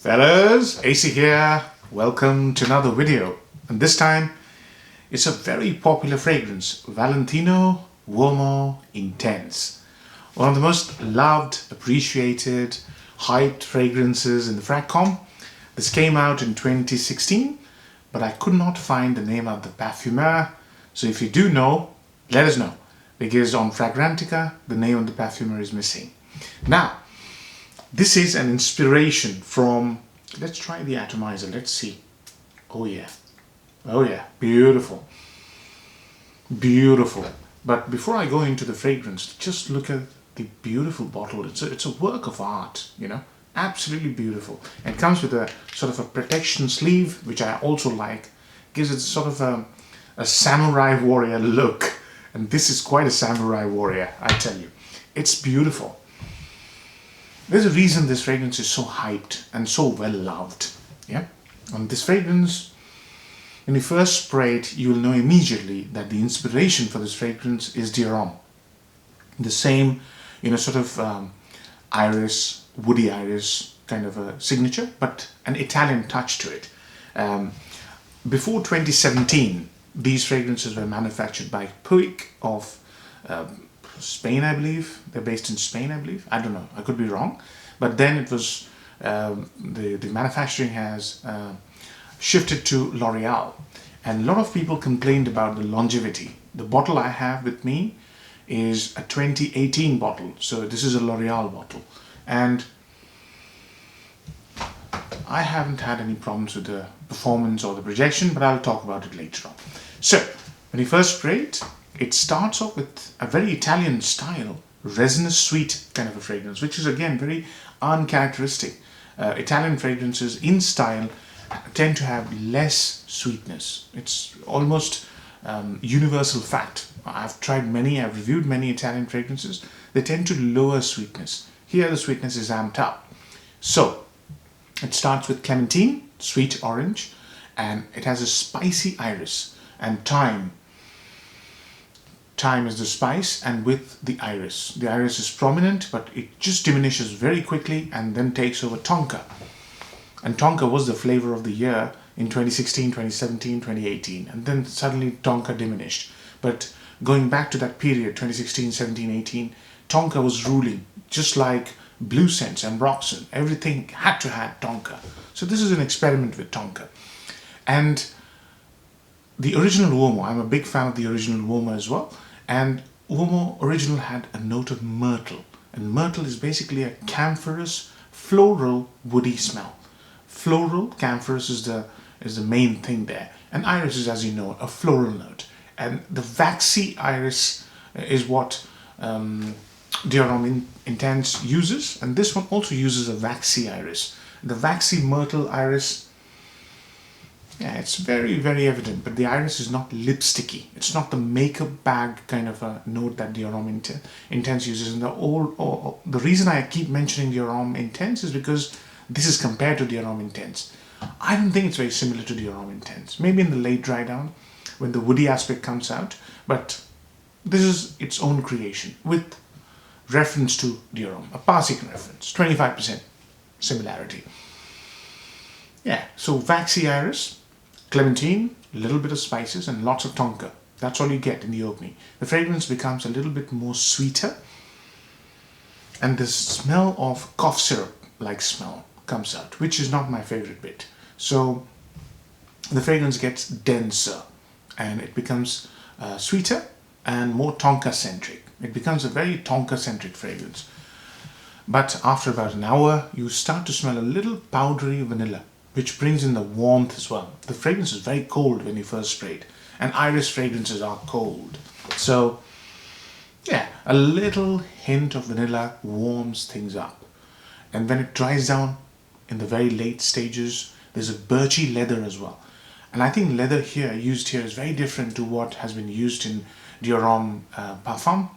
Fellas, AC here. Welcome to another video. And this time, it's a very popular fragrance, Valentino Uomo Intense. One of the most loved, appreciated, hyped fragrances in the Fragcom. This came out in 2016, but I could not find the name of the parfumeur. So if you do know, let us know. Because on Fragrantica, the name of the parfumeur is missing. Now, this is an inspiration from, let's try the atomizer, let's see. Oh yeah, beautiful, beautiful. But before I go into the fragrance, just look at the beautiful bottle. It's a work of art, you know, absolutely beautiful. It comes with a sort of a protection sleeve, which I also like. Gives it sort of a samurai warrior look. And this is quite a samurai warrior, I tell you. It's beautiful. There's a reason this fragrance is so hyped and so well loved. Yeah, and this fragrance, when you first spray it, you will know immediately that the inspiration for this fragrance is Dior. The same, you know, sort of iris, woody iris kind of a signature, but an Italian touch to it. Before 2017, these fragrances were manufactured by Puig of Spain, I believe. They're based in Spain, I believe. I don't know. I could be wrong. But then it was, the manufacturing has shifted to L'Oreal. And a lot of people complained about the longevity. The bottle I have with me is a 2018 bottle. So this is a L'Oreal bottle. And I haven't had any problems with the performance or the projection, but I'll talk about it later on. So, when you first spray it, it starts off with a very Italian style, resinous sweet kind of a fragrance, which is again very uncharacteristic. Italian fragrances in style tend to have less sweetness. It's almost universal fact. I've reviewed many Italian fragrances. They tend to lower sweetness. Here the sweetness is amped up. So, it starts with clementine, sweet orange, and it has a spicy iris and thyme. Thyme is the spice, and with the iris. The iris is prominent, but it just diminishes very quickly and then takes over tonka. And tonka was the flavor of the year in 2016, 2017, 2018. And then suddenly tonka diminished. But going back to that period, 2016, 17, 18, tonka was ruling, just like blue scents and Roxanne. Everything had to have tonka. So this is an experiment with tonka. And the original Uomo, I'm a big fan of the original Uomo as well. And Uomo original had a note of myrtle. And myrtle is basically a camphorous, floral, woody smell. Floral, camphorous is the main thing there. And iris is, as you know, a floral note. And the waxy iris is what Dior Intense uses. And this one also uses a waxy iris. The waxy myrtle iris, yeah, it's very, very evident, but the iris is not lipsticky. It's not the makeup bag kind of a note that Dior Intense uses. And the reason I keep mentioning Dior Intense is because this is compared to Dior Intense. I don't think it's very similar to Dior Intense. Maybe in the late dry down, when the woody aspect comes out, but this is its own creation with reference to Dior, a passing reference, 25% similarity. Yeah, so waxy iris, clementine, a little bit of spices and lots of tonka. That's all you get in the opening. The fragrance becomes a little bit more sweeter and the smell of cough syrup like smell comes out, which is not my favorite bit. So the fragrance gets denser and it becomes sweeter and more tonka centric. It becomes a very tonka centric fragrance. But after about an hour, you start to smell a little powdery vanilla, which brings in the warmth as well. The fragrance is very cold when you first spray it, and iris fragrances are cold. So, yeah, a little hint of vanilla warms things up. And when it dries down in the very late stages, there's a birchy leather as well. And I think leather used here is very different to what has been used in Dior Parfum.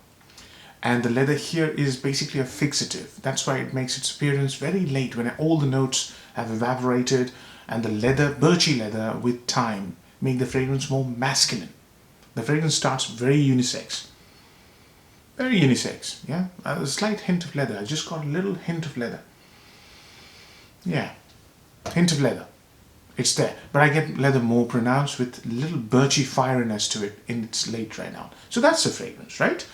And the leather here is basically a fixative. That's why it makes its appearance very late when all the notes have evaporated, and the leather, birchy leather with time, make the fragrance more masculine. The fragrance starts very unisex. Very unisex, yeah? A slight hint of leather. I just got a little hint of leather. Yeah. hint of leather. It's there, but I get leather more pronounced with a little birchy fieriness to it in its late dry down. So that's the fragrance, right?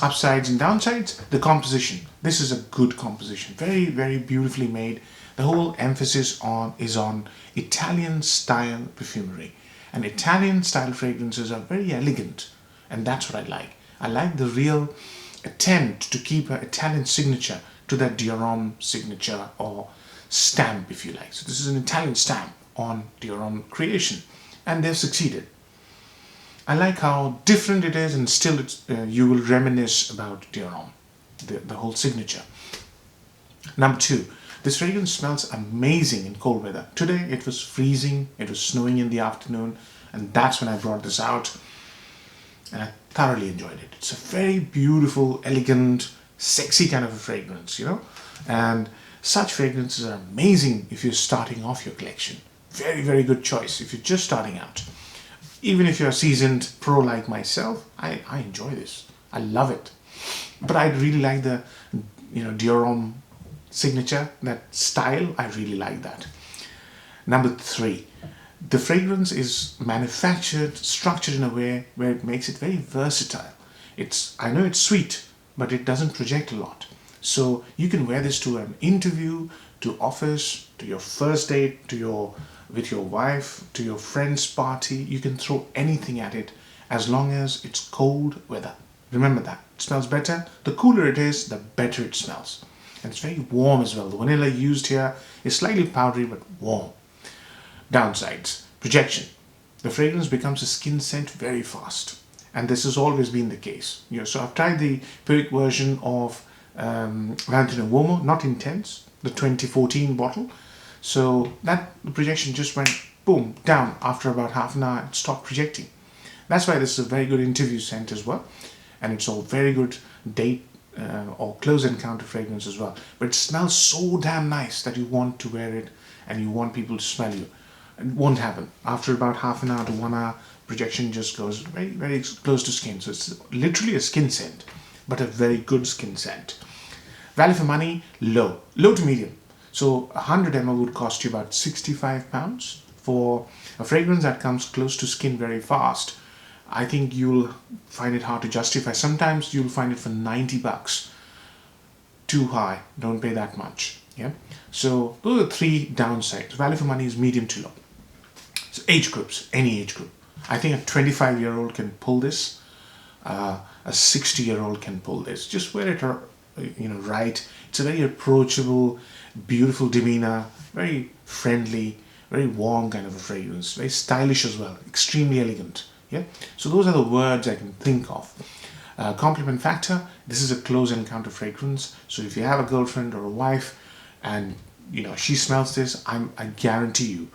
Upsides and downsides, the composition. This is a good composition, very, very beautifully made. The whole emphasis is on Italian style perfumery, and Italian style fragrances are very elegant, and that's what I like. I like the real attempt to keep an Italian signature to that Dior Homme signature or stamp, if you like. So this is an Italian stamp on Dior Homme creation, and they've succeeded. I like how different it is, and still you will reminisce about Dior Homme, the whole signature. Number 2, this fragrance smells amazing in cold weather. Today it was freezing, it was snowing in the afternoon, and that's when I brought this out, and I thoroughly enjoyed it. It's a very beautiful, elegant, sexy kind of a fragrance, you know, and such fragrances are amazing if you're starting off your collection. Very, very good choice if you're just starting out. Even if you're a seasoned pro like myself, I enjoy this. I love it. But I really like the, Dior Homme signature, that style. I really like that. Number 3, the fragrance is manufactured, structured in a way where it makes it very versatile. I know it's sweet, but it doesn't project a lot. So you can wear this to an interview, to office, to your first date, with your wife, to your friend's party. You can throw anything at it as long as it's cold weather. Remember that. It smells better. The cooler it is, the better it smells. And it's very warm as well. The vanilla used here is slightly powdery but warm. Downsides. Projection. The fragrance becomes a skin scent very fast. And this has always been the case. So I've tried the Puig version of Valentino Uomo, not intense, the 2014 bottle. So that projection just went boom, down after about half an hour. It stopped projecting. That's why this is a very good interview scent as well. And it's a very good date or close encounter fragrance as well. But it smells so damn nice that you want to wear it and you want people to smell you. It won't happen. After about half an hour to 1 hour, projection just goes very, very close to skin. So it's literally a skin scent, but a very good skin scent. Value for money, low to medium. So 100 ml would cost you about £65 for a fragrance that comes close to skin very fast. I think you'll find it hard to justify. Sometimes you'll find it for $90. Too high. Don't pay that much. Yeah. So those are 3 downsides. Value for money is medium to low. So age groups, any age group. I think a 25-year-old can pull this. A 60-year-old can pull this. Just wear it, right. It's a very approachable, beautiful demeanor, very friendly, very warm kind of a fragrance, very stylish as well, extremely elegant. Yeah. So those are the words I can think of. Compliment factor. This is a close encounter fragrance. So if you have a girlfriend or a wife, and she smells this, I guarantee you,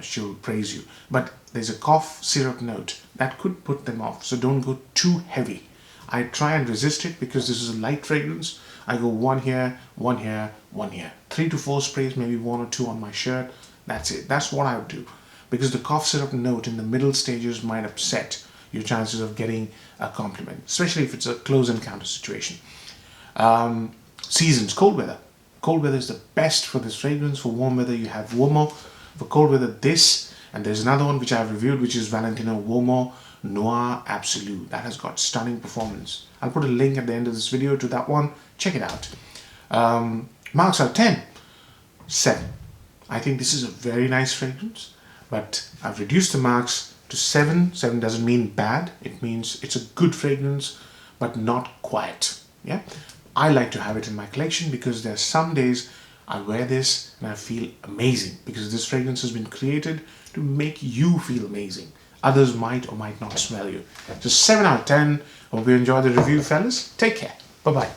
she'll praise you. But there's a cough syrup note that could put them off. So don't go too heavy. I try and resist it because this is a light fragrance. I go 1 here, 1 here, 1 here. 3 to 4 sprays, maybe 1 or 2 on my shirt. That's it. That's what I would do. Because the cough syrup note in the middle stages might upset your chances of getting a compliment, especially if it's a close encounter situation. Seasons, cold weather. Cold weather is the best for this fragrance. For warm weather, you have Uomo. For cold weather, this. And there's another one which I've reviewed, which is Valentino Uomo Noir Absolute. That has got stunning performance. I'll put a link at the end of this video to that one. Check it out. Marks are 10. 7. I think this is a very nice fragrance, but I've reduced the marks to 7. 7 doesn't mean bad. It means it's a good fragrance, but not quiet. Yeah. I like to have it in my collection because there are some days I wear this and I feel amazing because this fragrance has been created to make you feel amazing. Others might or might not smell you. So 7 out of 10. Hope you enjoyed the review, fellas. Take care. Bye-bye.